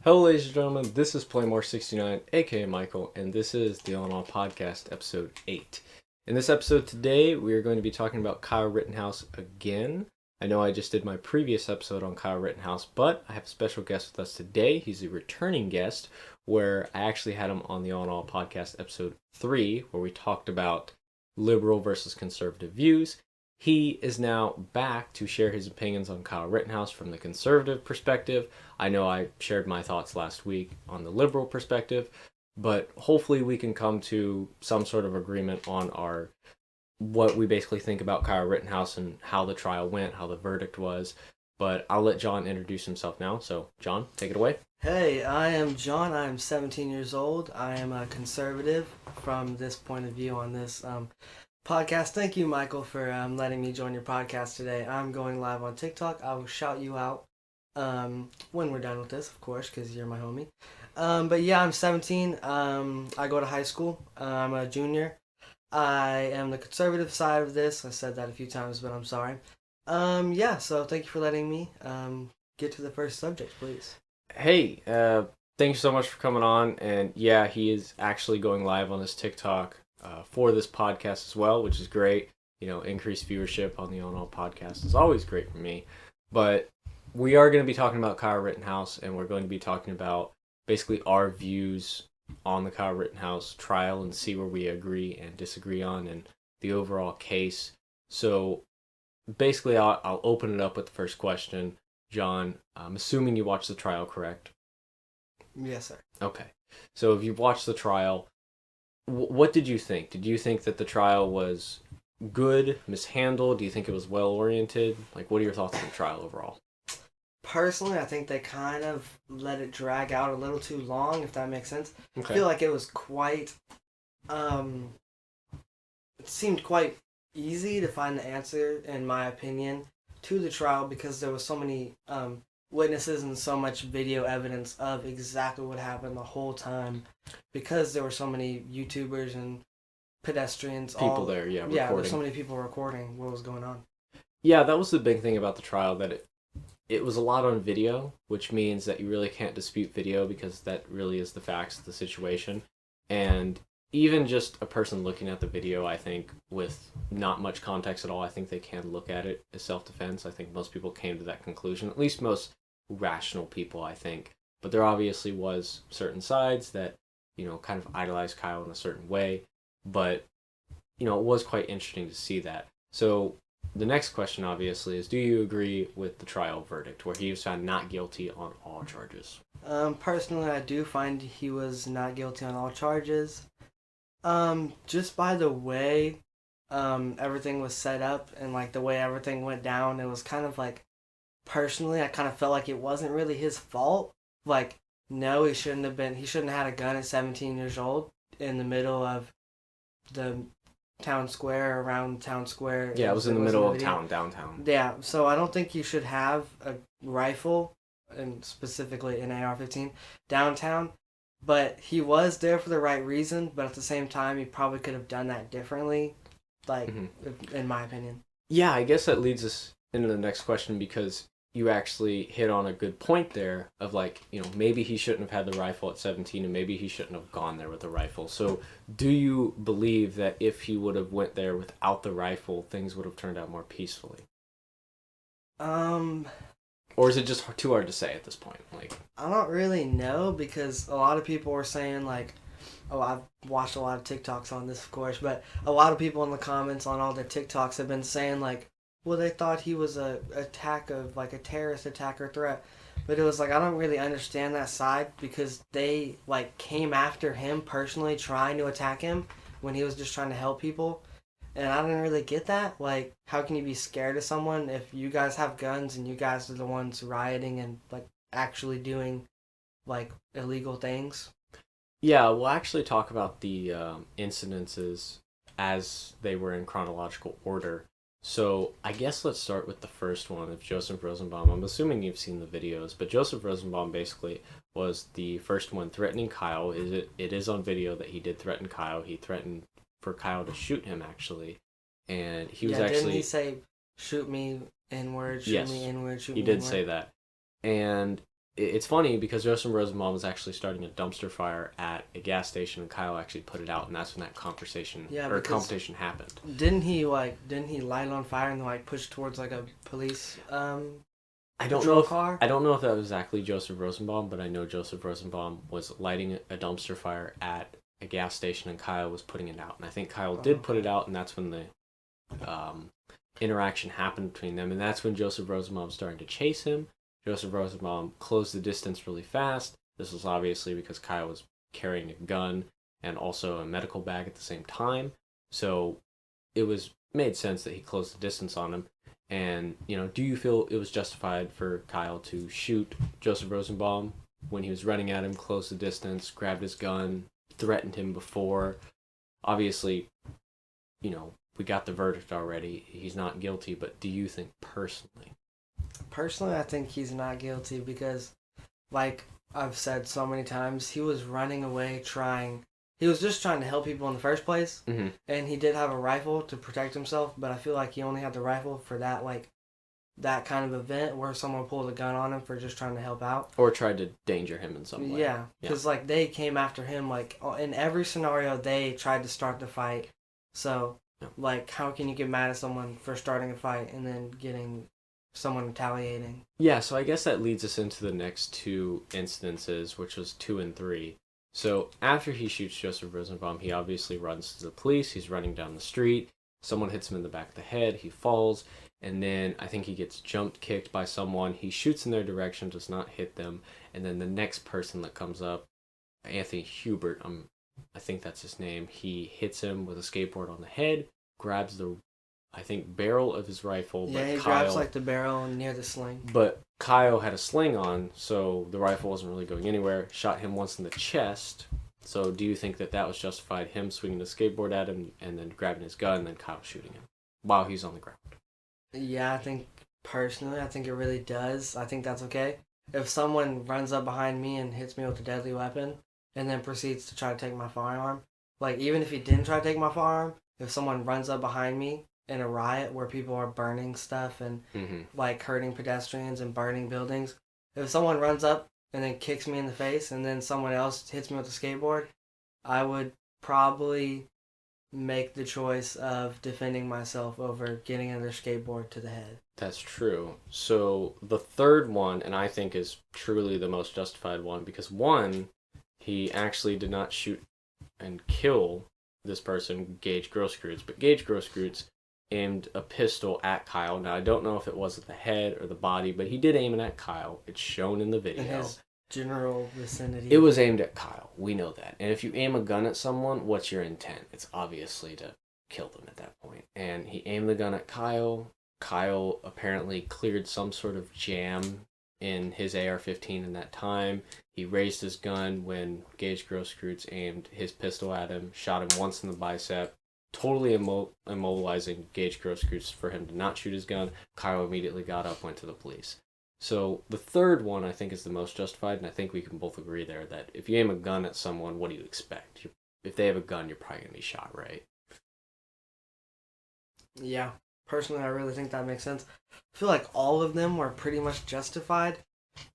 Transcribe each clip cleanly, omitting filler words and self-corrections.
Hello, ladies and gentlemen. This is Playmore69, aka Michael, and this is the All in All Podcast, episode 8. In this episode today, we are going to be talking about Kyle Rittenhouse again. I know I just did my previous episode on Kyle Rittenhouse, but I have a special guest with us today. He's a returning guest, where I actually had him on the All in All Podcast, episode 3, where we talked about liberal versus conservative views. He is now back to share his opinions on Kyle Rittenhouse from the conservative perspective. I know I shared my thoughts last week on the liberal perspective, but hopefully we can come to some sort of agreement on what we basically think about Kyle Rittenhouse and how the trial went, how the verdict was. But I'll let John introduce himself now. So, John, take it away. Hey, I am John. I am 17 years old. I am a conservative from this point of view on this podcast. Thank you, Michael, for letting me join your podcast today. I'm going live on TikTok. I will shout you out when we're done with this, of course, because you're my homie. But yeah, I'm 17. I go to high school. I'm a junior. I am the conservative side of this. I said that a few times, but I'm sorry. Yeah, so thank you for letting me get to the first subject, please. Hey, thanks so much for coming on. And yeah, he is actually going live on his TikTok for this podcast as well, which is great. You know, increased viewership on the On All podcast is always great for me. But we are going to be talking about Kyle Rittenhouse, and we're going to be talking about basically our views on the Kyle Rittenhouse trial and see where we agree and disagree on and the overall case. So basically, I'll open it up with the first question. John, I'm assuming you watched the trial, correct? Yes, sir. Okay. So if you've watched the trial, what did you think? Did you think that the trial was good, mishandled? Do you think it was well oriented? Like, what are your thoughts on the trial overall? Personally, I think they kind of let it drag out a little too long, if that makes sense. Okay. I feel like it was quite, it seemed quite easy to find the answer, in my opinion, to the trial because there was so many witnesses and so much video evidence of exactly what happened the whole time because there were so many YouTubers and pedestrians. People there, yeah, recording. Yeah, there's so many people recording what was going on. Yeah, that was the big thing about the trial, that it was a lot on video, which means that you really can't dispute video because that really is the facts of the situation. And even just a person looking at the video, I think, with not much context at all, I think they can look at it as self-defense. I think most people came to that conclusion, at least most rational people, I think. But there obviously was certain sides that, you know, kind of idolized Kyle in a certain way. But, you know, it was quite interesting to see that. So the next question, obviously, is do you agree with the trial verdict where he was found not guilty on all charges? Personally, I do find he was not guilty on all charges. Just by the way everything was set up and like the way everything went down, it was kind of like, personally, I kind of felt like it wasn't really his fault. Like, no, he shouldn't have had a gun at 17 years old in the middle of the town square, around town square. Yeah, it was in the middle of town, downtown. Yeah, so I don't think you should have a rifle, and specifically an AR-15, downtown. But he was there for the right reason, but at the same time, he probably could have done that differently, like, in my opinion. Yeah, I guess that leads us into the next question because you actually hit on a good point there of like, you know, maybe he shouldn't have had the rifle at 17 and maybe he shouldn't have gone there with the rifle. So do you believe that if he would have went there without the rifle, things would have turned out more peacefully? Or is it just too hard to say at this point? Like, I don't really know because a lot of people were saying like, oh, I've watched a lot of TikToks on this, of course, but a lot of people in the comments on all the TikToks have been saying like, well, they thought he was a terrorist attack or threat. But it was like, I don't really understand that side because they like came after him personally trying to attack him when he was just trying to help people. And I didn't really get that. Like, how can you be scared of someone if you guys have guns and you guys are the ones rioting and like actually doing like illegal things? yeah, we'll actually talk about the incidences as they were in chronological order. So I guess let's start with the first one of Joseph Rosenbaum. I'm assuming you've seen the videos, but Joseph Rosenbaum basically was the first one threatening Kyle. It is on video that he did threaten Kyle. He threatened for Kyle to shoot him, actually. And he was actually... Didn't he say, shoot me N-word, shoot Yes, me N-word, shoot he me did N-word? say that. And it's funny because Joseph Rosenbaum was actually starting a dumpster fire at a gas station, and Kyle actually put it out, and that's when that competition happened. Didn't he light it on fire and like push towards like a police patrol car? I don't know if that was exactly Joseph Rosenbaum, but I know Joseph Rosenbaum was lighting a dumpster fire at a gas station, and Kyle was putting it out. And I think Kyle did put it out, and that's when the interaction happened between them, and that's when Joseph Rosenbaum started to chase him. Joseph Rosenbaum closed the distance really fast. This was obviously because Kyle was carrying a gun and also a medical bag at the same time. So it was made sense that he closed the distance on him. And, do you feel it was justified for Kyle to shoot Joseph Rosenbaum when he was running at him, closed the distance, grabbed his gun, threatened him before? Obviously, we got the verdict already. He's not guilty, but do you think personally? Personally, I think he's not guilty because, like I've said so many times, he was running away he was just trying to help people in the first place. Mm-hmm. And he did have a rifle to protect himself, but I feel like he only had the rifle for that kind of event where someone pulled a gun on him for just trying to help out. Or tried to danger him in some way. Yeah, because they came after him, in every scenario they tried to start the fight. So, how can you get mad at someone for starting a fight and then getting someone retaliating? Yeah, so I guess that leads us into the next two incidences, which was 2 and 3. So after he shoots Joseph Rosenbaum, he obviously runs to the police. He's running down the street. Someone hits him in the back of the head. He falls. And then I think he gets jump kicked by someone. He shoots in their direction, does not hit them. And then the next person that comes up, Anthony Hubert, I think that's his name, he hits him with a skateboard on the head, grabs the, I think, barrel of his rifle. Yeah, he grabs the barrel near the sling. But Kyle had a sling on, so the rifle wasn't really going anywhere. Shot him once in the chest. So do you think that was justified, him swinging the skateboard at him and then grabbing his gun and then Kyle shooting him while he's on the ground? Yeah, I think it really does. I think that's okay. If someone runs up behind me and hits me with a deadly weapon and then proceeds to try to take my firearm, even if he didn't try to take my firearm, if someone runs up behind me in a riot where people are burning stuff and hurting pedestrians and burning buildings, if someone runs up and then kicks me in the face and then someone else hits me with a skateboard, I would probably make the choice of defending myself over getting another skateboard to the head. That's true. So the third one, and I think is truly the most justified one, because one, he actually did not shoot and kill this person, Gage Grosskreutz, but Gage Grosskreutz aimed a pistol at Kyle. Now, I don't know if it was at the head or the body, but he did aim it at Kyle. It's shown in the video. In his general vicinity. It was aimed at Kyle. We know that. And if you aim a gun at someone, what's your intent? It's obviously to kill them at that point. And he aimed the gun at Kyle. Kyle apparently cleared some sort of jam in his AR-15 in that time. He raised his gun when Gage Grosskreutz aimed his pistol at him, shot him once in the bicep, totally immobilizing Gage Grosskreutz for him to not shoot his gun. Kyle immediately got up, went to the police. So the third one I think is the most justified, and I think we can both agree there that if you aim a gun at someone, what do you expect? If they have a gun, you're probably going to be shot, right? Yeah. Personally, I really think that makes sense. I feel like all of them were pretty much justified.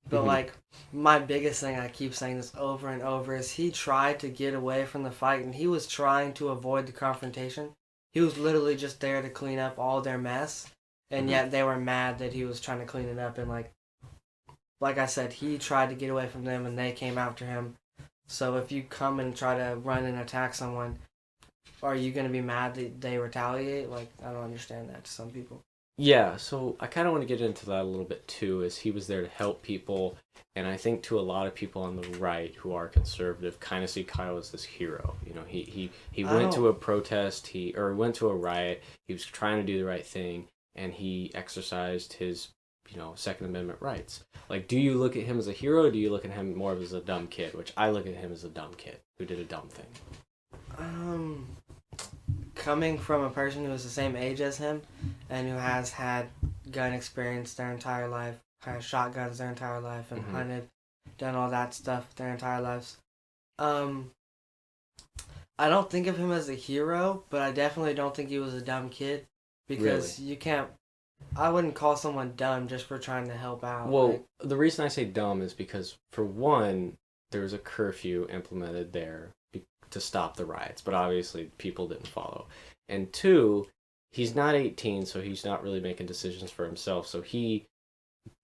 But, my biggest thing, I keep saying this over and over, is he tried to get away from the fight, and he was trying to avoid the confrontation. He was literally just there to clean up all their mess, and yet they were mad that he was trying to clean it up. And, like I said, he tried to get away from them, and they came after him. So if you come and try to run and attack someone, are you going to be mad that they retaliate? I don't understand that to some people. Yeah, so I kind of want to get into that a little bit too, as he was there to help people, and I think to a lot of people on the right who are conservative kind of see Kyle as this hero. He went to a protest, went to a riot, he was trying to do the right thing, and he exercised his, Second Amendment rights. Do you look at him as a hero, or do you look at him more as a dumb kid? Which I look at him as a dumb kid who did a dumb thing. Coming from a person who is the same age as him and who has had gun experience their entire life, has shotguns their entire life, and hunted, done all that stuff their entire lives, I don't think of him as a hero, but I definitely don't think he was a dumb kid, because you can't I wouldn't call someone dumb just for trying to help out. Well, Like, the reason I say dumb is because, for one, there's a curfew implemented there to stop the riots, but obviously people didn't follow. And two, he's not 18, so he's not really making decisions for himself. So he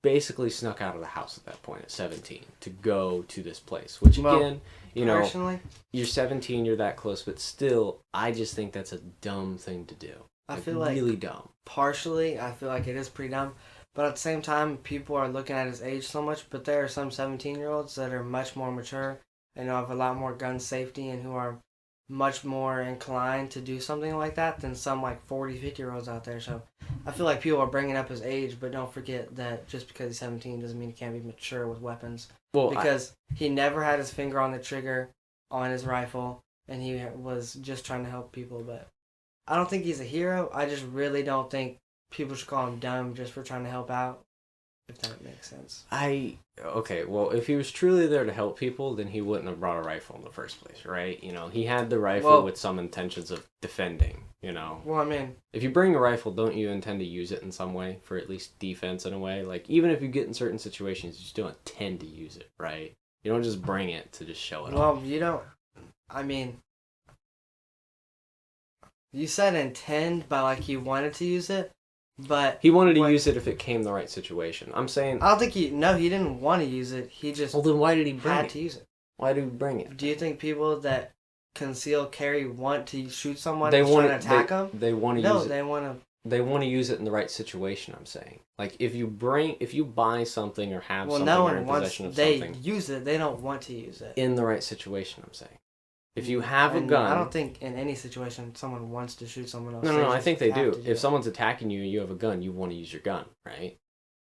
basically snuck out of the house at that point at 17 to go to this place, which well, again, you know, personally, you're 17, you're that close, but still, I just think that's a dumb thing to do. I Like, feel like really dumb. partially, I feel like it is pretty dumb. But at the same time, people are looking at his age so much. But there are some 17-year-olds that are much more mature and who have a lot more gun safety and who are much more inclined to do something like that than some like 40, 50-year-olds out there. So I feel like people are bringing up his age, but don't forget that just because he's 17 doesn't mean he can't be mature with weapons. Well, Because he never had his finger on the trigger on his rifle and he was just trying to help people. But I don't think he's a hero. I just really don't think people should call him dumb just for trying to help out, if that makes sense. Okay, well, if he was truly there to help people, then he wouldn't have brought a rifle in the first place, right? You know, he had the rifle Well, with some intentions of defending, you know. well, I mean, If you bring a rifle, don't you intend to use it in some way for at least defense in a way? Like, even if you get in certain situations, you still intend to use it, right? You don't just bring it to just show it off. well, you don't. I mean, you said intend by like he wanted to use it, but He wanted to use it if it came the right situation. I'm saying, I don't think he. No, he didn't want to use it. He just well, then why did he bring had it? to use it. Why did he bring it? Do you think people that conceal carry want to shoot someone They that's want trying to attack them? They want to No, use it. they want to. They want to use it in the right situation. I'm saying, like, if you buy something or have Well, something no or in one wants. possession of They something use it. They don't want to use it. in the right situation, I'm saying, if you have a And gun, I don't think in any situation someone wants to shoot someone else. no, I just think they have do. to If someone's attacking you and you have a gun, you want to use your gun, right?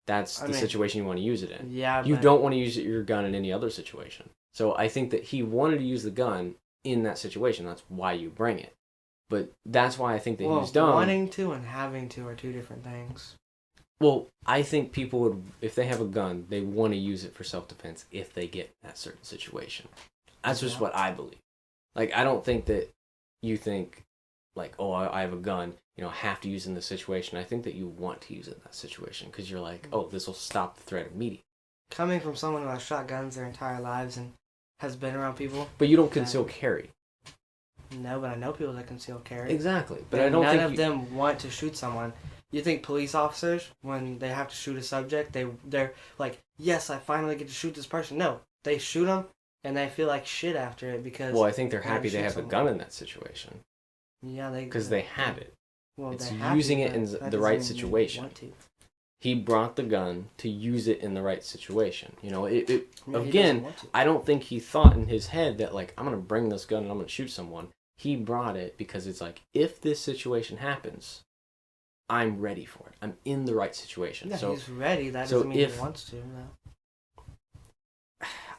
That's I the mean, situation you want to use it in. Yeah, You but don't want to use your gun in any other situation. So I think that he wanted to use the gun in that situation. That's why you bring it. But that's why I think that he was dumb. wanting to and having to are two different things. Well, I think people would, if they have a gun, they want to use it for self-defense if they get in that certain situation. That's just what I believe. Like, I don't think that you think, like, oh, I have a gun, you know, have to use it in this situation. I think that you want to use it in that situation because you're like, oh, this will stop the threat immediately. Coming from someone who has shot guns their entire lives and has been around people. But you don't conceal carry. No, but I know people that conceal carry. Exactly. But And I don't none think of them want to shoot someone. You think police officers, when they have to shoot a subject, they're like, yes, I finally get to shoot this person. No, they shoot them and they feel like shit after it because. Well, I think they're they had happy to they shoot have someone. the gun in that situation Yeah, because they have it. Well, It's they're happy, using it but in that the right doesn't mean they situation. want to. He brought the gun to use it in the right situation. You know, I mean, he again, doesn't want to. I don't think he thought in his head that, like, I'm going to bring this gun and I'm going to shoot someone. He brought it because it's like, if this situation happens, I'm ready for it. I'm in the right situation. Yeah, so he's ready. That so doesn't mean if- he wants to. No.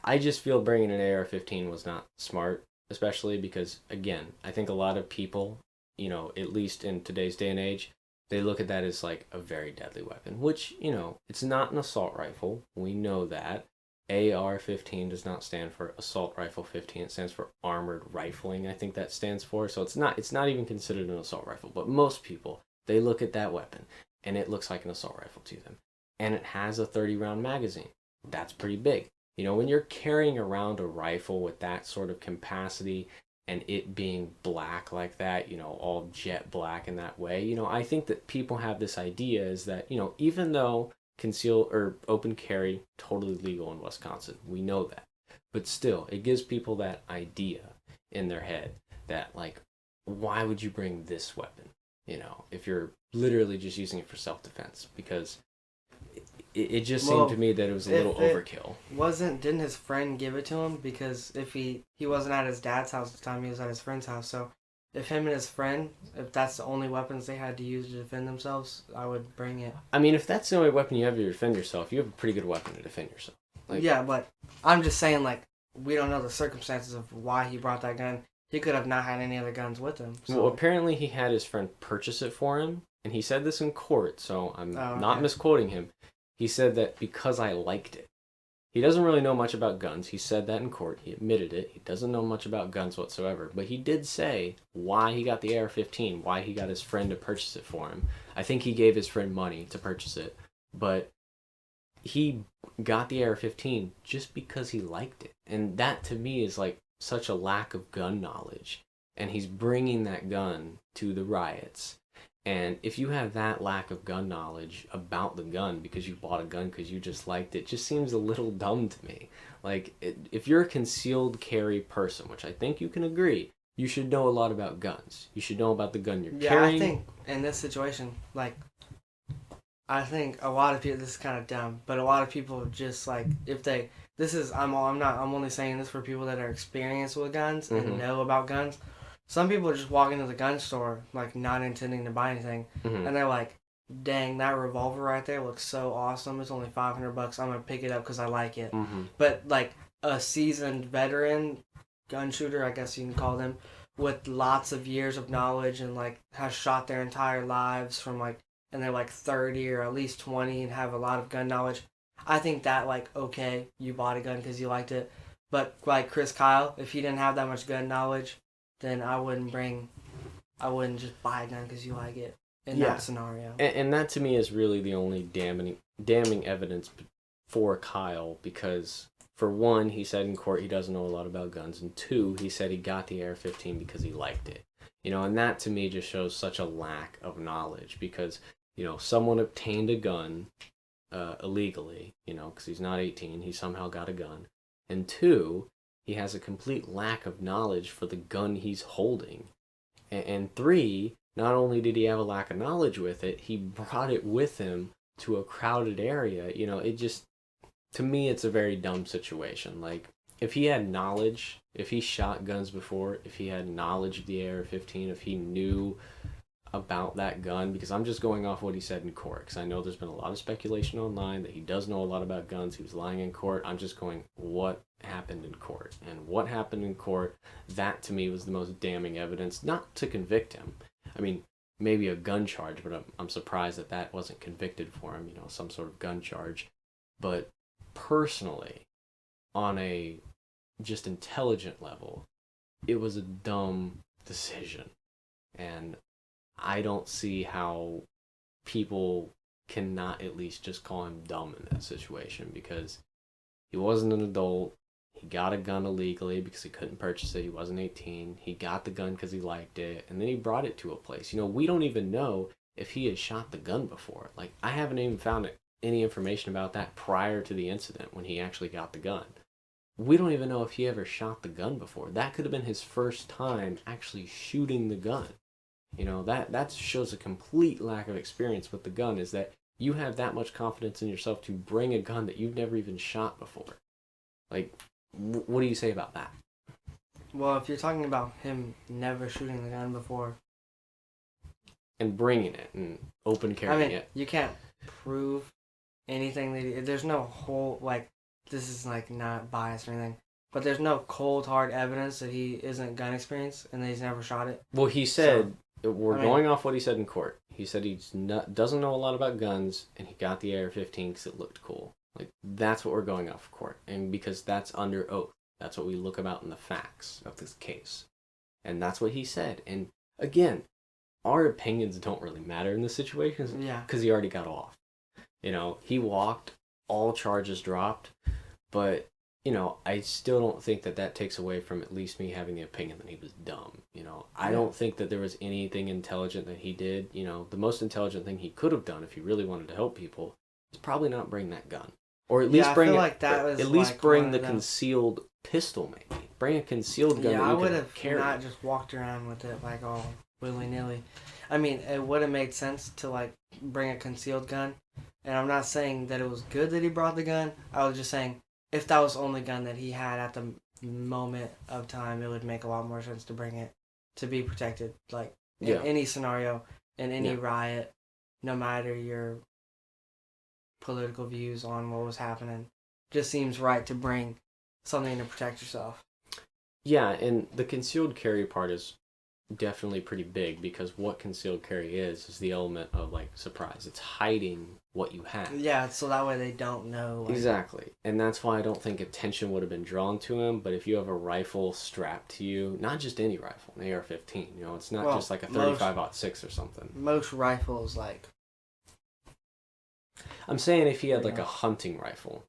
I just feel bringing an AR-15 was not smart, especially because, again, I think a lot of people, you know, at least in today's day and age, they look at that as like a very deadly weapon, which, you know, it's not an assault rifle. We know that. AR-15 does not stand for assault rifle 15. It stands for armored rifling, I think that stands for. So it's not even considered an assault rifle. But most people, they look at that weapon and it looks like an assault rifle to them. And it has a 30-round magazine. That's pretty big. You know, when you're carrying around a rifle with that sort of capacity and it being black like that, you know, all jet black in that way, you know, I think that people have this idea is that, you know, even though conceal or open carry totally legal in Wisconsin, we know that, but still it gives people that idea in their head that, like, why would you bring this weapon, you know, if you're literally just using it for self-defense? Because it just seemed to me that it was a little overkill. Didn't his friend give it to him? Because if he wasn't at his dad's house at the time, he was at his friend's house. So if him and his friend, if that's the only weapons they had to use to defend themselves, I would bring it. I mean, if that's the only weapon you have to defend yourself, you have a pretty good weapon to defend yourself. Like, yeah, but I'm just saying, like, we don't know the circumstances of why he brought that gun. He could have not had any other guns with him. So. Well, apparently he had his friend purchase it for him, and he said this in court, so I'm not okay. misquoting him. He said that because I liked it. He doesn't really know much about guns. He said that in court. He admitted it. He doesn't know much about guns whatsoever. But he did say why he got the AR-15, why he got his friend to purchase it for him. I think he gave his friend money to purchase it. But he got the AR-15 just because he liked it. And that, to me, is like such a lack of gun knowledge. And he's bringing that gun to the riots. And if you have that lack of gun knowledge about the gun because you bought a gun because you just liked it, just seems a little dumb to me. Like, if you're a concealed carry person, which I think you can agree, you should know a lot about guns. You should know about the gun you're carrying. I think in this situation, like, I think a lot of people, this is kind of dumb, but a lot of people just, like, if they, this is, I'm only saying this for people that are experienced with guns and know about guns. Some people just walk into the gun store, like, not intending to buy anything, and they're like, dang, that revolver right there looks so awesome. It's only $500. I'm going to pick it up because I like it. But, like, a seasoned veteran gun shooter, I guess you can call them, with lots of years of knowledge and, like, has shot their entire lives from, like, and they're, like, 30 or at least 20 and have a lot of gun knowledge. I think that, like, okay, you bought a gun because you liked it. But, like, Kyle, if he didn't have that much gun knowledge, then I wouldn't just buy a gun because you like it in that scenario. And that to me is really the only damning evidence for Kyle, because for one, he said in court he doesn't know a lot about guns, and two, he said he got the AR-15 because he liked it. You know, and that to me just shows such a lack of knowledge because, you know, someone obtained a gun illegally, you know, because he's not 18, he somehow got a gun. And two, he has a complete lack of knowledge for the gun he's holding. And three, not only did he have a lack of knowledge with it, he brought it with him to a crowded area. You know, it just, to me, it's a very dumb situation. Like, if he had knowledge, if he shot guns before, if he had knowledge of the AR-15, if he knew about that gun, because I'm just going off what he said in court, because I know there's been a lot of speculation online that he does know a lot about guns, he was lying in court. I'm just going, what happened in court? And what happened in court, that to me was the most damning evidence, not to convict him. I mean, maybe a gun charge, but I'm surprised that wasn't convicted for him, you know, some sort of gun charge. But personally, on a just intelligent level, it was a dumb decision. And I don't see how people cannot at least just call him dumb in that situation, because he wasn't an adult. He got a gun illegally because he couldn't purchase it. He wasn't 18. He got the gun because he liked it, and then he brought it to a place. You know, we don't even know if he had shot the gun before. Like, I haven't even found any information about that prior to the incident when he actually got the gun. We don't even know if he ever shot the gun before. That could have been his first time actually shooting the gun. You know, that shows a complete lack of experience with the gun, is that you have that much confidence in yourself to bring a gun that you've never even shot before. Like, what do you say about that? Well, if you're talking about him never shooting the gun before and bringing it and open carrying it, you can't prove anything that there's no whole, like, this is, like, not biased or anything, but there's no cold hard evidence that he isn't gun experienced and that he's never shot it. Well, he said, going off what he said in court. He said he doesn't know a lot about guns, and he got the AR-15 because it looked cool. Like, that's what we're going off of court, and because that's under oath. That's what we look about in the facts of this case. And that's what he said. And again, our opinions don't really matter in this situation, because he already got off. You know, he walked, all charges dropped, but, you know, I still don't think that takes away from at least me having the opinion that he was dumb. You know, I don't think that there was anything intelligent that he did. You know, the most intelligent thing he could have done if he really wanted to help people is probably not bring that gun. Or at least bring the concealed pistol, maybe. Bring a concealed gun that you I would have carry. Not just walked around with it, like, all willy-nilly. I mean, it would have made sense to, like, bring a concealed gun. And I'm not saying that it was good that he brought the gun. I was just saying, if that was the only gun that he had at the moment of time, it would make a lot more sense to bring it to be protected. Like, in any scenario, in any riot, no matter your political views on what was happening, just seems right to bring something to protect yourself. Yeah, and the concealed carry part is definitely pretty big, because what concealed carry is the element of, like, surprise. It's hiding what you have. Yeah, so that way they don't know. Like... Exactly. And that's why I don't think attention would have been drawn to him. But if you have a rifle strapped to you, not just any rifle, an AR-15, you know, it's not just like a 35-06 or something. Most rifles, like... I'm saying if he had like a hunting rifle,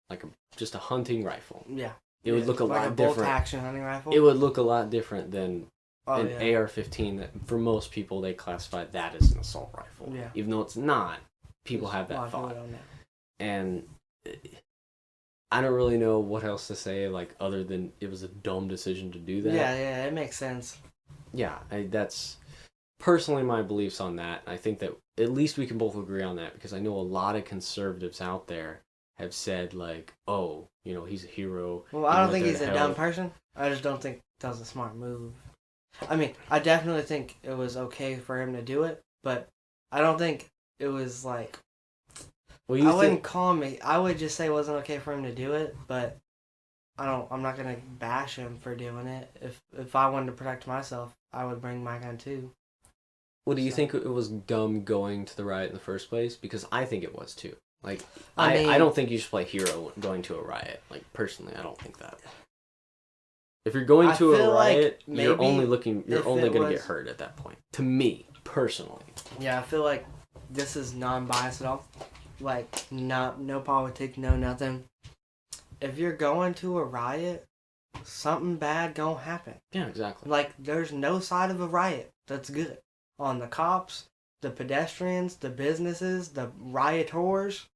like just a hunting rifle. Yeah. It would look a lot different. Like a bolt-action hunting rifle? It would look a lot different than an yeah. AR-15 that, for most people, they classify that as an assault rifle. Yeah. Even though it's not, people have that thought. And I don't really know what else to say, like, other than it was a dumb decision to do that. Yeah, it makes sense. Yeah, that's personally my beliefs on that. I think that at least we can both agree on that, because I know a lot of conservatives out there have said, like, oh, you know, he's a hero. Well, I don't think he's a dumb person. I just don't think that was a smart move. I mean, I definitely think it was okay for him to do it, but I don't think it was like... Well, I wouldn't call him... I would just say it wasn't okay for him to do it, but I'm not going to bash him for doing it. If I wanted to protect myself, I would bring my gun too. Well, do you think it was dumb going to the riot in the first place? Because I think it was too. Like, I don't think you should play hero going to a riot. Like, personally, I don't think that. If you're going to a riot, you're only going to get hurt at that point. To me, personally. Yeah, I feel like this is non-biased at all. Like, no politics, no nothing. If you're going to a riot, something bad gonna happen. Yeah, exactly. Like, there's no side of a riot that's good. On the cops, the pedestrians, the businesses, the rioters,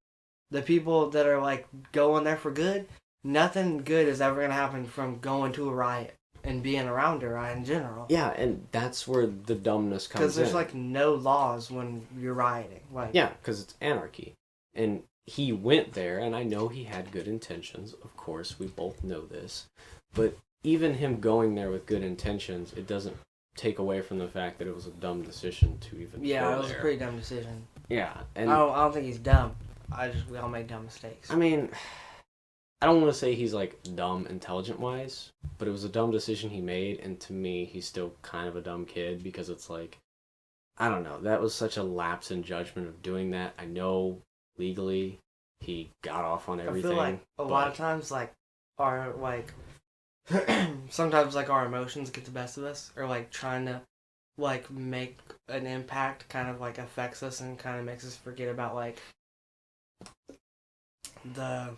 the people that are, like, going there for good, nothing good is ever going to happen from going to a riot and being around a riot in general. Yeah, and that's where the dumbness comes in. Because there's, like, no laws when you're rioting. Like, yeah, because it's anarchy. And he went there, and I know he had good intentions. Of course, we both know this. But even him going there with good intentions, it doesn't take away from the fact that it was a dumb decision to even go it was a pretty dumb decision. Yeah. And I don't think he's dumb. We all make dumb mistakes. I mean, I don't want to say he's, like, dumb intelligent-wise, but it was a dumb decision he made, and to me, he's still kind of a dumb kid, because it's like, I don't know, that was such a lapse in judgment of doing that. I know legally he got off on everything. I feel like a lot of times, like, our, like, sometimes, like, our emotions get the best of us, or, like, trying to, like, make an impact kind of, like, affects us and kind of makes us forget about, like, the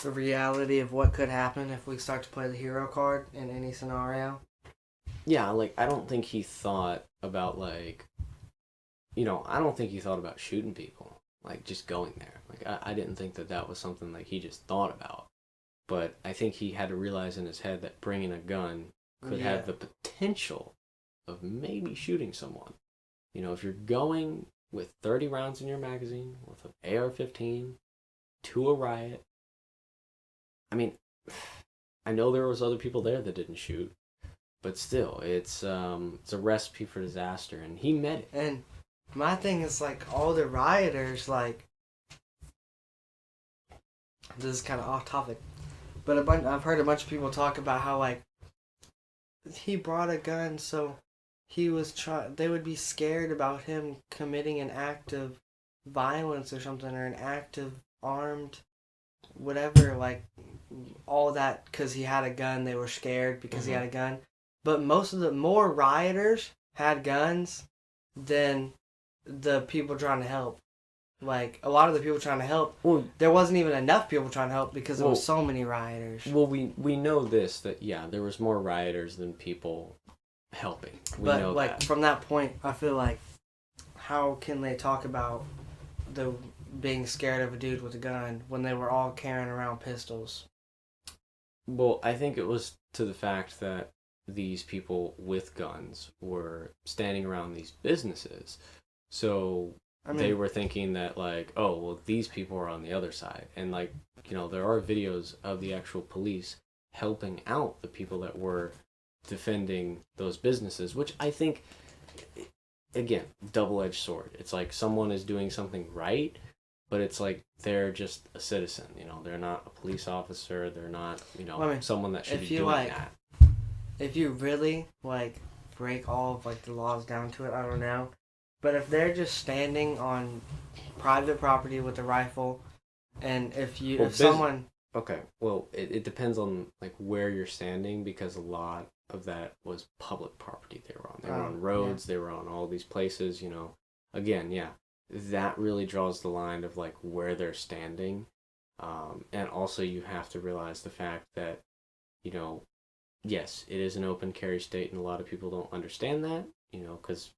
reality of what could happen if we start to play the hero card in any scenario. Yeah, like, I don't think he thought about, like, you know, I don't think he thought about shooting people, like, just going there. Like, I didn't think that was something, like, he just thought about. But I think he had to realize in his head that bringing a gun could have the potential of maybe shooting someone. You know, if you're going with 30 rounds in your magazine, with an AR-15, to a riot, I mean, I know there was other people there that didn't shoot, but still, it's a recipe for disaster, and he met it. And my thing is, like, all the rioters, like, this is kind of off topic, but I've heard a bunch of people talk about how, like, he brought a gun, so they would be scared about him committing an act of violence or something, or an act of armed whatever, like, all that, because he had a gun. They were scared because he had a gun. But most of the more rioters had guns than the people trying to help. Like, a lot of the people trying to help, there wasn't even enough people trying to help because there was so many rioters. Well, we know this, that, yeah, there was more rioters than people helping. We know like, from that point, I feel like, how can they talk about the being scared of a dude with a gun when they were all carrying around pistols? Well, I think it was to the fact that these people with guns were standing around these businesses. So they were thinking that, like, oh, well, these people are on the other side. And, like, you know, there are videos of the actual police helping out the people that were defending those businesses, which I think, again, double-edged sword. It's like someone is doing something right, but it's like they're just a citizen, you know. They're not a police officer. They're not, you know, someone that should be doing that. If you really, like, break all of, like, the laws down to it, I don't know. But if they're just standing on private property with a rifle, and if someone Okay, well, it depends on like where you're standing because a lot of that was public property they were on. They were on roads, they were on all these places, you know. Again, yeah, that really draws the line of like where they're standing. And also you have to realize the fact that, you know, yes, it is an open carry state, and a lot of people don't understand that, you know, because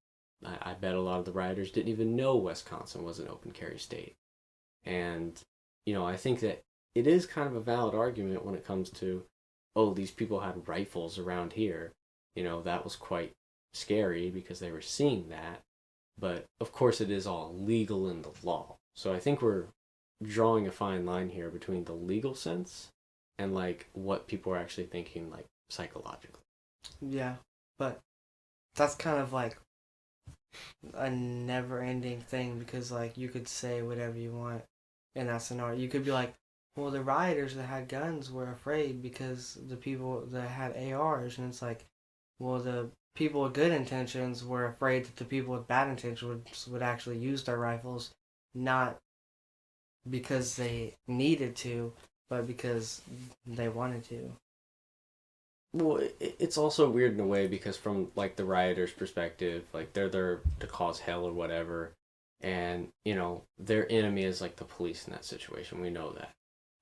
I bet a lot of the rioters didn't even know Wisconsin was an open carry state. And, you know, I think that it is kind of a valid argument when it comes to, oh, these people had rifles around here. You know, that was quite scary because they were seeing that. But of course, it is all legal in the law. So I think we're drawing a fine line here between the legal sense and like what people are actually thinking, like psychologically. yeah, but that's kind of like a never-ending thing because like you could say whatever you want in that scenario. You could be like, well, the rioters that had guns were afraid because the people that had ARs, and it's like, well, the people with good intentions were afraid that the people with bad intentions would actually use their rifles, not because they needed to, but because they wanted to. Well, it's also weird in a way because from like the rioters' perspective, like they're there to cause hell or whatever, and you know their enemy is like the police in that situation. We know that,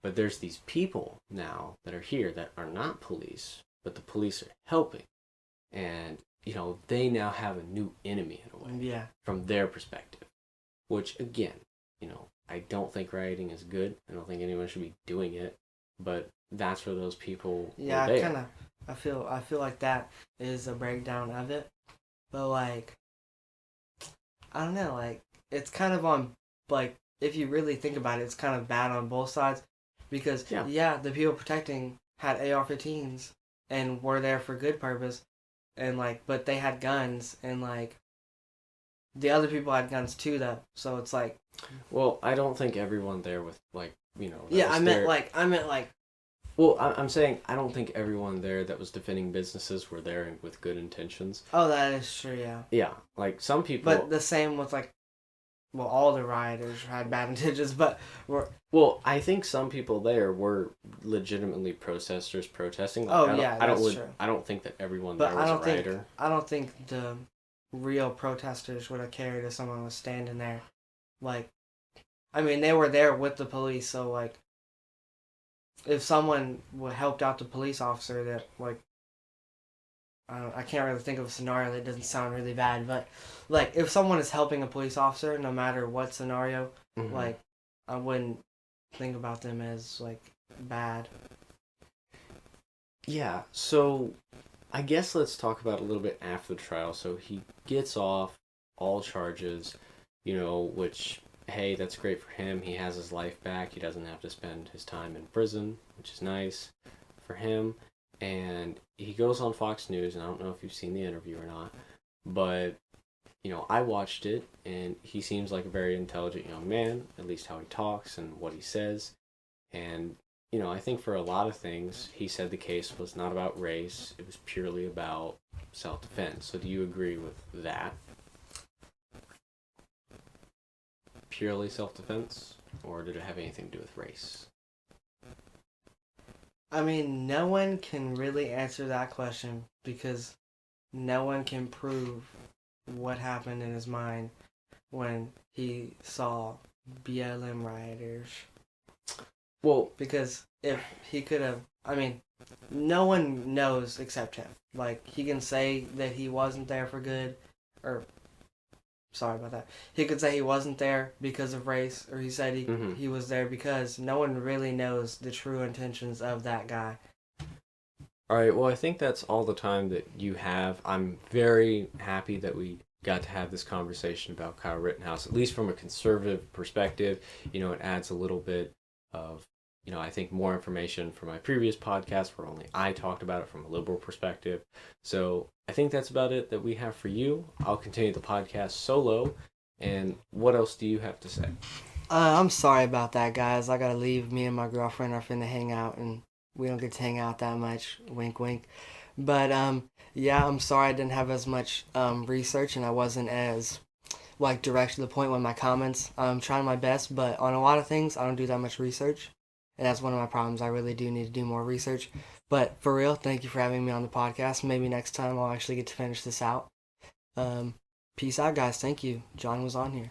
but there's these people now that are here that are not police, but the police are helping, and you know they now have a new enemy in a way. Yeah. From their perspective, which again, you know, I don't think rioting is good. I don't think anyone should be doing it, but that's where those people Yeah, were there. I feel like that is a breakdown of it. But like I don't know, like it's kind of on like if you really think about it, it's kind of bad on both sides because yeah the people protecting had AR-15s and were there for good purpose and like but they had guns and like the other people had guns too though. So it's like well, I don't think everyone there with like you know. Yeah, I meant like Well, I'm saying I don't think everyone there that was defending businesses were there with good intentions. oh that is true, yeah. Yeah, like some people. But the same with like well all the rioters had bad intentions, but were Well, I think some people there were legitimately protesters protesting. Like, that's true. I don't think that everyone But there was a rioter. I don't think the real protesters would have cared if someone was standing there. Like, I mean, they were there with the police, so like, if someone helped out the police officer, that like, I can't really think of a scenario that doesn't sound really bad, but like, if someone is helping a police officer, no matter what scenario, like, I wouldn't think about them as like bad. Yeah, so I guess let's talk about a little bit after the trial. So he gets off all charges, you know, which, hey, that's great for him. He has his life back. He doesn't have to spend his time in prison, which is nice for him. And he goes on Fox News, and I don't know if you've seen the interview or not, but, you know, I watched it, and he seems like a very intelligent young man, at least how he talks and what he says. And you know, I think for a lot of things, he said the case was not about race, it was purely about self defense. So do you agree with that? Purely self defense? Or did it have anything to do with race? I mean, no one can really answer that question because no one can prove what happened in his mind when he saw BLM rioters. Well, because if he could have, I mean, no one knows except him. Like, he can say that he wasn't there for good, or, sorry about that. He could say he wasn't there because of race, or he said he was there because no one really knows the true intentions of that guy. All right, well, I think that's all the time that you have. I'm very happy that we got to have this conversation about Kyle Rittenhouse, at least from a conservative perspective. You know, it adds a little bit of, you know, I think more information from my previous podcast where only I talked about it from a liberal perspective. So I think that's about it that we have for you. I'll continue the podcast solo. And what else do you have to say? I'm sorry about that, guys. I gotta leave. Me and my girlfriend are finna hang out, and we don't get to hang out that much. Wink, wink. But yeah, I'm sorry I didn't have as much research, and I wasn't as like direct to the point with my comments. I'm trying my best, but on a lot of things, I don't do that much research, and that's one of my problems. I really do need to do more research. But for real, thank you for having me on the podcast. Maybe next time I'll actually get to finish this out. Um, Peace out, guys. Thank you. John was on here.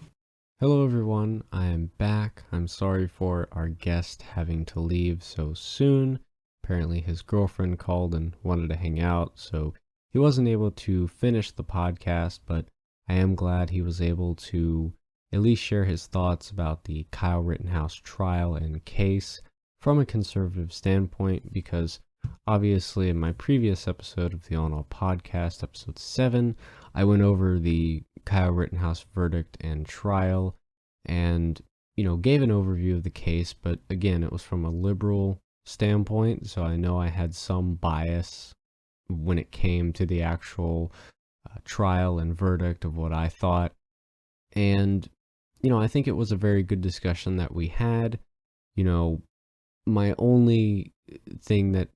Hello, everyone. I am back. I'm sorry for our guest having to leave so soon. Apparently, his girlfriend called and wanted to hang out, so he wasn't able to finish the podcast, but I am glad he was able to at least share his thoughts about the Kyle Rittenhouse trial and case from a conservative standpoint, because obviously in my previous episode of the All in All podcast, episode 7, I went over the Kyle Rittenhouse verdict and trial and, gave an overview of the case, but again, it was from a liberal standpoint, so I know I had some bias when it came to the actual trial and verdict of what I thought. And, I think it was a very good discussion that we had. My only thing that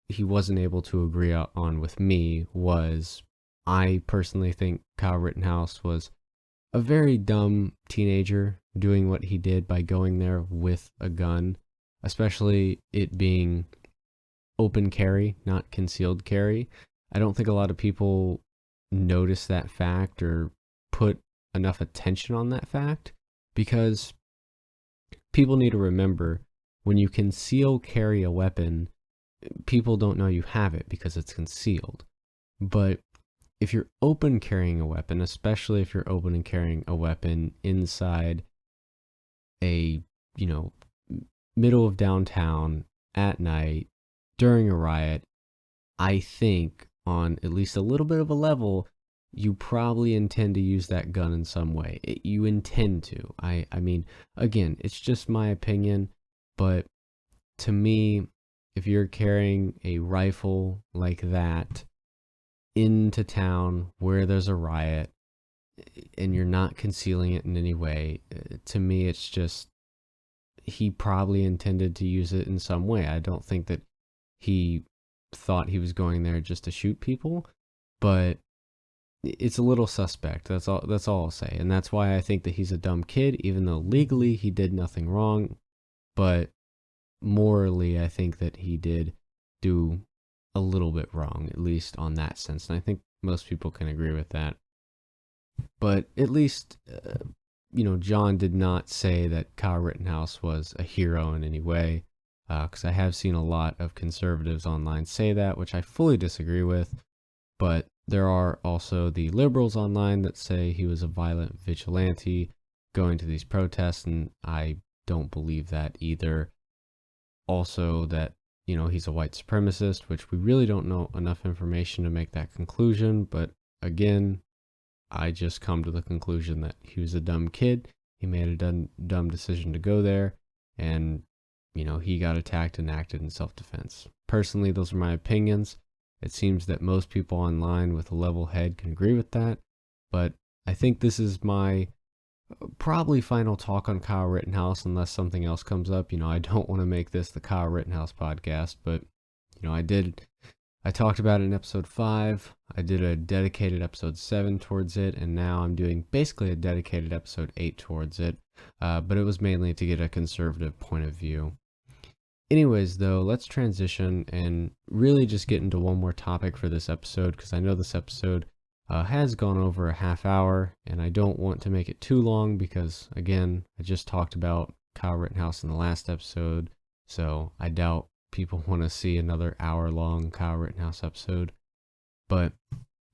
he wasn't able to agree on with me was I personally think Kyle Rittenhouse was a very dumb teenager doing what he did by going there with a gun, especially it being open carry, not concealed carry. I don't think a lot of people notice that fact or put enough attention on that fact, because people need to remember, when you conceal carry a weapon, people don't know you have it because it's concealed. But if you're open carrying a weapon, especially if you're open and carrying a weapon inside a, middle of downtown at night during a riot, I think on at least a little bit of a level, you probably intend to use that gun in some way. You intend to. I mean, again, it's just my opinion, but to me, if you're carrying a rifle like that into town where there's a riot and you're not concealing it in any way, to me, it's just, he probably intended to use it in some way. I don't think that he thought he was going there just to shoot people, but it's a little suspect. That's all I'll say. And that's why I think that he's a dumb kid, even though legally he did nothing wrong. But morally, I think that he did do a little bit wrong, at least on that sense. And I think most people can agree with that. But at least, John did not say that Kyle Rittenhouse was a hero in any way, because I have seen a lot of conservatives online say that, which I fully disagree with. But there are also the liberals online that say he was a violent vigilante going to these protests, and I don't believe that either. Also that, he's a white supremacist, which we really don't know enough information to make that conclusion. But again, I just come to the conclusion that he was a dumb kid. He made a dumb decision to go there, and, he got attacked and acted in self-defense. Personally, those are my opinions. It seems that most people online with a level head can agree with that, but I think this is my probably final talk on Kyle Rittenhouse, unless something else comes up. I don't want to make this the Kyle Rittenhouse podcast, but, I talked about it in episode 5. I did a dedicated episode 7 towards it, and now I'm doing basically a dedicated episode 8 towards it, but it was mainly to get a conservative point of view. Anyways, though, let's transition and really just get into one more topic for this episode, because I know this episode has gone over a half hour, and I don't want to make it too long because, again, I just talked about Kyle Rittenhouse in the last episode, so I doubt people want to see another hour-long Kyle Rittenhouse episode. But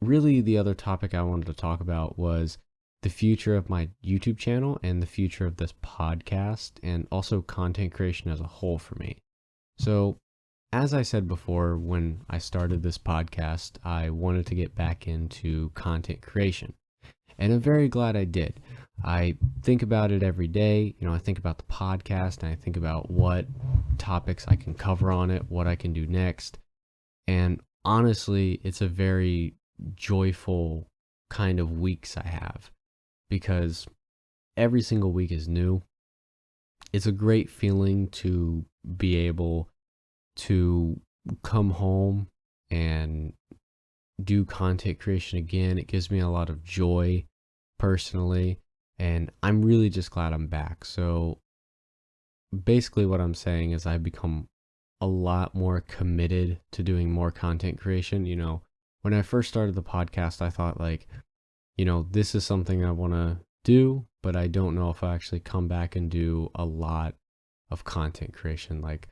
really, the other topic I wanted to talk about was the future of my YouTube channel and the future of this podcast, and also content creation as a whole for me. So, as I said before, when I started this podcast, I wanted to get back into content creation. And I'm very glad I did. I think about it every day. I think about the podcast, and I think about what topics I can cover on it, what I can do next. And honestly, it's a very joyful kind of weeks I have, because every single week is new. It's a great feeling to be able to come home and do content creation again. It gives me a lot of joy personally. And I'm really just glad I'm back. So basically what I'm saying is I've become a lot more committed to doing more content creation. When I first started the podcast, I thought like, this is something I want to do, but I don't know if I actually come back and do a lot of content creation, like,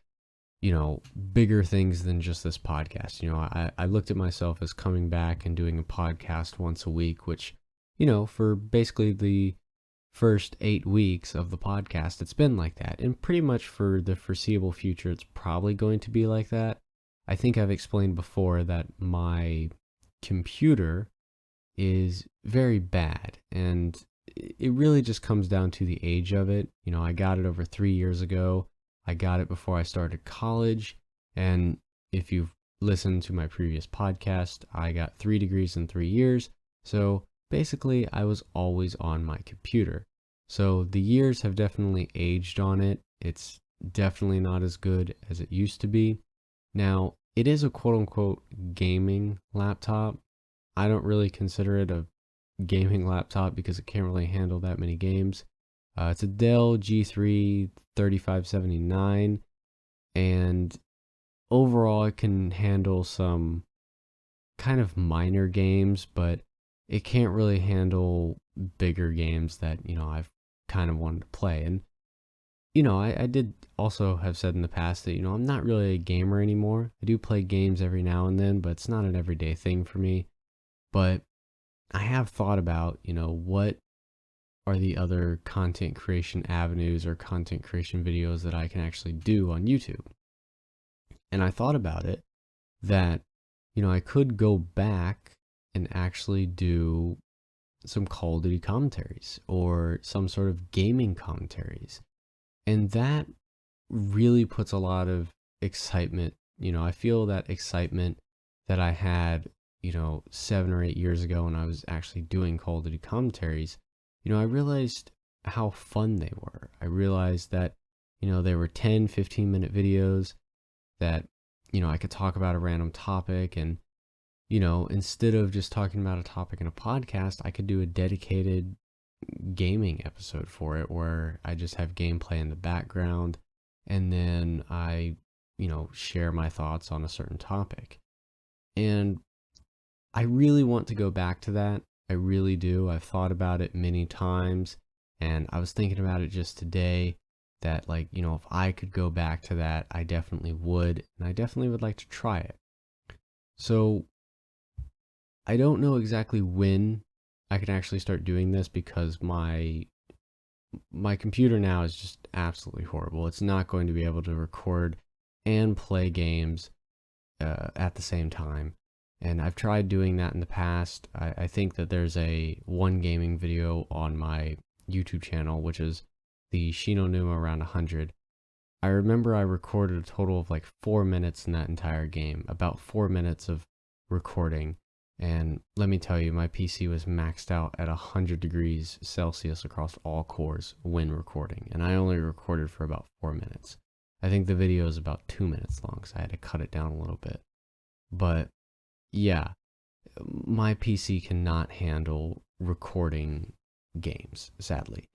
bigger things than just this podcast. I looked at myself as coming back and doing a podcast once a week, which, for basically the first 8 weeks of the podcast, it's been like that. And pretty much for the foreseeable future, it's probably going to be like that. I think I've explained before that my computer is very bad, and it really just comes down to the age of it. I got it over 3 years ago. I got it before I started college, and if you've listened to my previous podcast, I got 3 degrees in 3 years. So basically, I was always on my computer. So the years have definitely aged on it. It's definitely not as good as it used to be. Now, it is a quote unquote gaming laptop. I don't really consider it a gaming laptop because it can't really handle that many games. It's a Dell G3 3579, and overall it can handle some kind of minor games, but it can't really handle bigger games that, I've kind of wanted to play. And, I did also have said in the past that, I'm not really a gamer anymore. I do play games every now and then, but it's not an everyday thing for me. But I have thought about, what are the other content creation avenues or content creation videos that I can actually do on YouTube. And I thought about it that, I could go back and actually do some Call of Duty commentaries or some sort of gaming commentaries. And that really puts a lot of excitement. I feel that excitement that I had, 7 or 8 years ago when I was actually doing Call of Duty commentaries. I realized how fun they were. I realized that, they were 10, 15-minute videos that, I could talk about a random topic. And, instead of just talking about a topic in a podcast, I could do a dedicated gaming episode for it where I just have gameplay in the background. And then I, share my thoughts on a certain topic. And I really want to go back to that. I really do. I've thought about it many times, and I was thinking about it just today that, like, if I could go back to that, I definitely would, and I definitely would like to try it. So I don't know exactly when I can actually start doing this because my computer now is just absolutely horrible. It's not going to be able to record and play games at the same time. And I've tried doing that in the past. I think that there's a one gaming video on my YouTube channel, which is the Shinonuma Around 100. I remember I recorded a total of like 4 minutes in that entire game, about 4 minutes of recording. And let me tell you, my PC was maxed out at 100 degrees Celsius across all cores when recording. And I only recorded for about 4 minutes. I think the video is about 2 minutes long, so I had to cut it down a little bit. But yeah, my PC cannot handle recording games, sadly,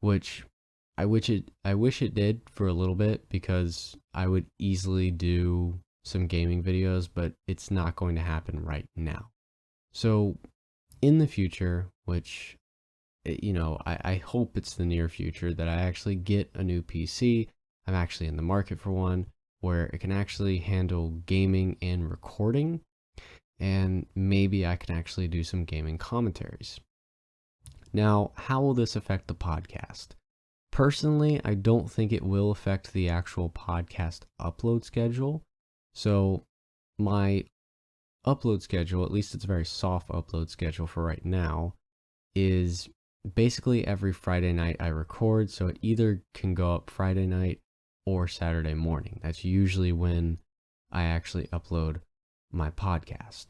which I wish it did for a little bit because I would easily do some gaming videos, but it's not going to happen right now. So in the future, which, I hope it's the near future, that I actually get a new PC. I'm actually in the market for one where it can actually handle gaming and recording, and maybe I can actually do some gaming commentaries. Now, how will this affect the podcast? Personally, I don't think it will affect the actual podcast upload schedule. So my upload schedule, at least it's a very soft upload schedule for right now, is basically every Friday night I record. So it either can go up Friday night or Saturday morning. That's usually when I actually upload my podcast.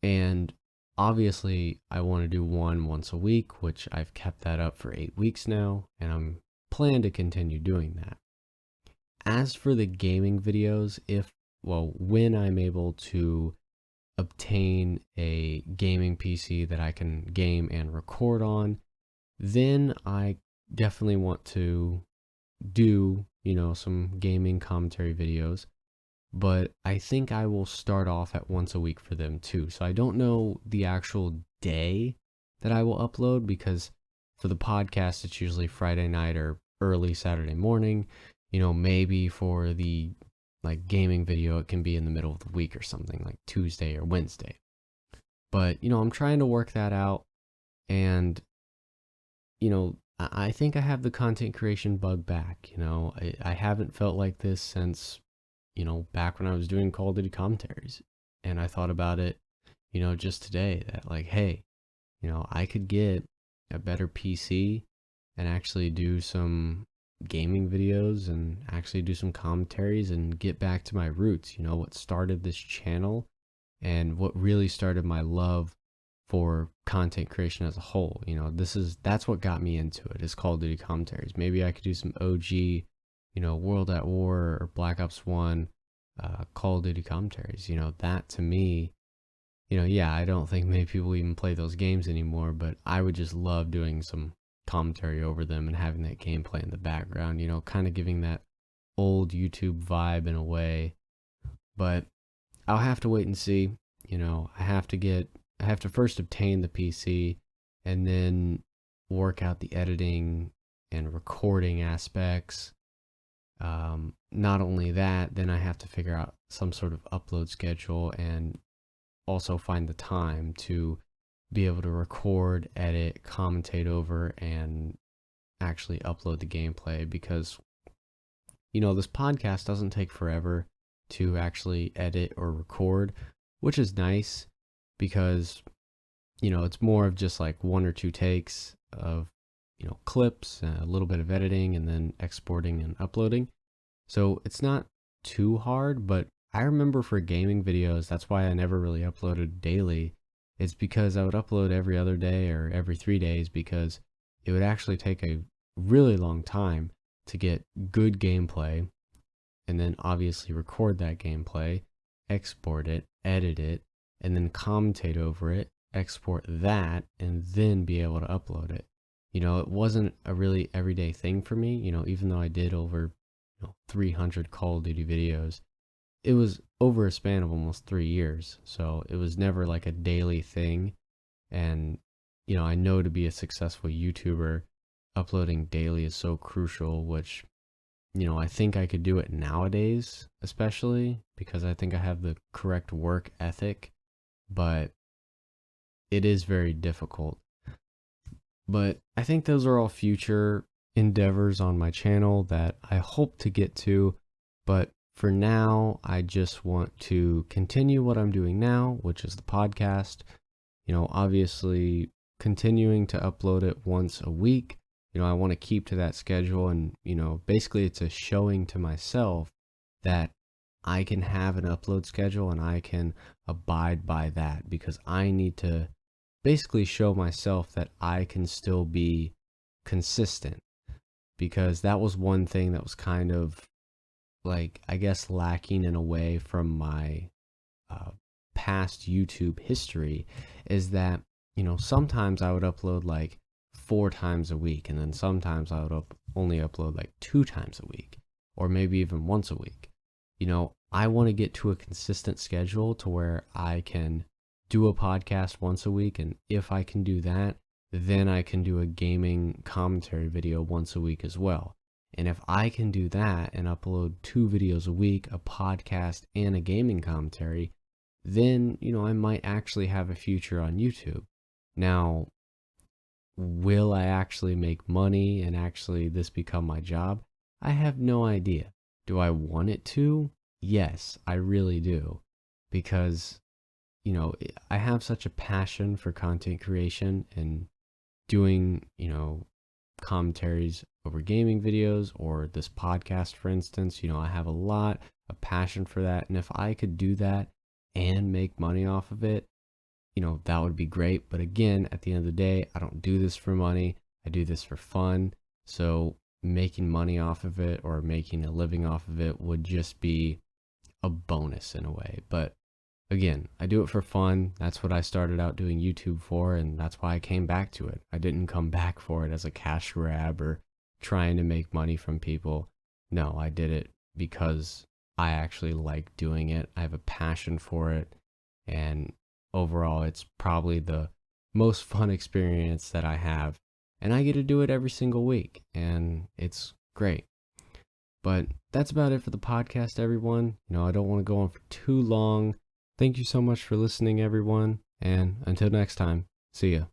And obviously I want to do one once a week, which I've kept that up for 8 weeks now, and I'm planning to continue doing that. As for the gaming videos, when I'm able to obtain a gaming PC that I can game and record on, Then I definitely want to do, some gaming commentary videos, but I think I will start off at once a week for them too. So I don't know the actual day that I will upload, because for the podcast, it's usually Friday night or early Saturday morning. Maybe for the like gaming video, it can be in the middle of the week or something like Tuesday or Wednesday. But, I'm trying to work that out. And, I think I have the content creation bug back. I haven't felt like this since, back when I was doing Call of Duty commentaries. And I thought about it, just today, that like, hey, I could get a better PC and actually do some gaming videos and actually do some commentaries and get back to my roots. What started this channel and what really started my love for content creation as a whole. That's what got me into it, is Call of Duty commentaries. Maybe I could do some OG, World at War or Black Ops 1 Call of Duty commentaries. That to me, yeah, I don't think many people even play those games anymore, but I would just love doing some commentary over them and having that gameplay in the background, kind of giving that old YouTube vibe in a way. But I'll have to wait and see. I have to first obtain the PC and then work out the editing and recording aspects. Not only that, then I have to figure out some sort of upload schedule and also find the time to be able to record, edit, commentate over, and actually upload the gameplay, because, this podcast doesn't take forever to actually edit or record, which is nice because, it's more of just like one or two takes of, clips, a little bit of editing, and then exporting and uploading. So it's not too hard, but I remember for gaming videos, that's why I never really uploaded daily. It's because I would upload every other day or every 3 days, because it would actually take a really long time to get good gameplay and then obviously record that gameplay, export it, edit it, and then commentate over it, export that, and then be able to upload it. It wasn't a really everyday thing for me, even though I did over 300 Call of Duty videos. It was over a span of almost 3 years. So it was never like a daily thing. And, I know to be a successful YouTuber, uploading daily is so crucial, which, I think I could do it nowadays, especially because I think I have the correct work ethic, but it is very difficult. But I think those are all future endeavors on my channel that I hope to get to. But for now, I just want to continue what I'm doing now, which is the podcast. Obviously continuing to upload it once a week. I want to keep to that schedule, and, basically it's a showing to myself that I can have an upload schedule and I can abide by that, because I need to basically show myself that I can still be consistent, because that was one thing that was kind of like, I guess, lacking in a way from my past YouTube history, is that, sometimes I would upload like 4 times a week, and then sometimes I would only upload like 2 times a week, or maybe even once a week. I want to get to a consistent schedule to where I can do a podcast once a week, and if I can do that, then I can do a gaming commentary video once a week as well. And if I can do that and upload 2 videos a week, a podcast and a gaming commentary, then, I might actually have a future on YouTube. Now, will I actually make money and actually this become my job? I have no idea. Do I want it to? Yes, I really do. Because, I have such a passion for content creation and doing, commentaries over gaming videos or this podcast, for instance. I have a lot of passion for that. And if I could do that and make money off of it, that would be great. But again, at the end of the day, I don't do this for money. I do this for fun. So making money off of it or making a living off of it would just be a bonus in a way. But again, I do it for fun. That's what I started out doing YouTube for, and that's why I came back to it. I didn't come back for it as a cash grab or trying to make money from people. No, I did it because I actually like doing it. I have a passion for it, and overall, it's probably the most fun experience that I have. And I get to do it every single week, and it's great. But that's about it for the podcast, everyone. I don't want to go on for too long. Thank you so much for listening, everyone. And until next time, see ya.